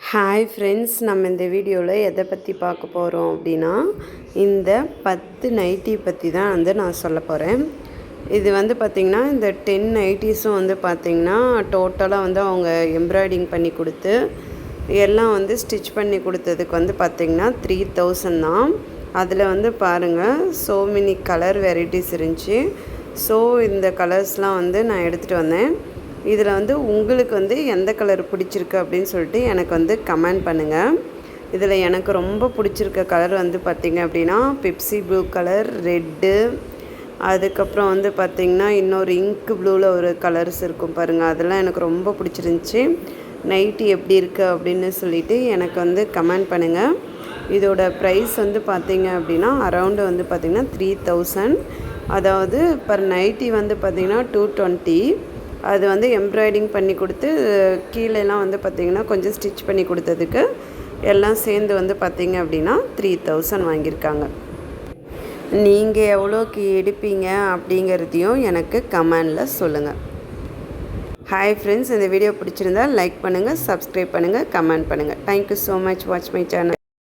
Hi friends, நம்ம இந்த வீடியோவில் எதை பற்றி பார்க்க போகிறோம் அப்படின்னா, இந்த 10 நைட்டி பற்றி தான் நான் சொல்ல போகிறேன். இது பார்த்திங்கன்னா, இந்த 10 நைட்டிஸும் பார்த்திங்கன்னா டோட்டலாக அவங்க எம்ப்ராய்டிங் பண்ணி கொடுத்து எல்லாம் ஸ்டிச் பண்ணி கொடுத்ததுக்கு பார்த்திங்கன்னா 3000 தான். அதில் பாருங்கள், ஸோ மெனி கலர் வெரைட்டிஸ் இருந்துச்சு. ஸோ இந்த கலர்ஸ்லாம் நான் எடுத்துகிட்டு வந்தேன். இதில் உங்களுக்கு எந்த கலர் பிடிச்சிருக்கு அப்படின்னு சொல்லிட்டு எனக்கு கமெண்ட் பண்ணுங்கள். இதில் எனக்கு ரொம்ப பிடிச்சிருக்க கலர் பார்த்திங்க அப்படின்னா பெப்சி ப்ளூ கலர், ரெட்டு, அதுக்கப்புறம் பார்த்திங்கன்னா இன்னொரு இங்க் ப்ளூவில் ஒரு கலர்ஸ் இருக்கும் பாருங்கள், அதெல்லாம் எனக்கு ரொம்ப பிடிச்சிருந்துச்சி. நைட்டி எப்படி இருக்குது அப்படின்னு சொல்லிவிட்டு எனக்கு கமெண்ட் பண்ணுங்கள். இதோட ப்ரைஸ் பார்த்திங்க அப்படின்னா அரவுண்டு பார்த்திங்கன்னா 3000. அதாவது பர் நைட்டி பார்த்திங்கன்னா 220. அது எம்ப்ராய்டிங் பண்ணி கொடுத்து கீழேலாம் பார்த்திங்கன்னா கொஞ்சம் ஸ்டிச் பண்ணி கொடுத்ததுக்கு எல்லாம் சேர்ந்து பார்த்திங்க அப்படின்னா 3000 வாங்கியிருக்காங்க. நீங்கள் எவ்வளோக்கு எடுப்பீங்க அப்படிங்கிறதையும் எனக்கு கமெண்டில் சொல்லுங்கள். ஹாய் ஃப்ரெண்ட்ஸ், இந்த வீடியோ பிடிச்சிருந்தால் லைக் பண்ணுங்கள், சப்ஸ்கிரைப் பண்ணுங்கள், கமெண்ட் பண்ணுங்கள். Thank you so much. Watch my channel.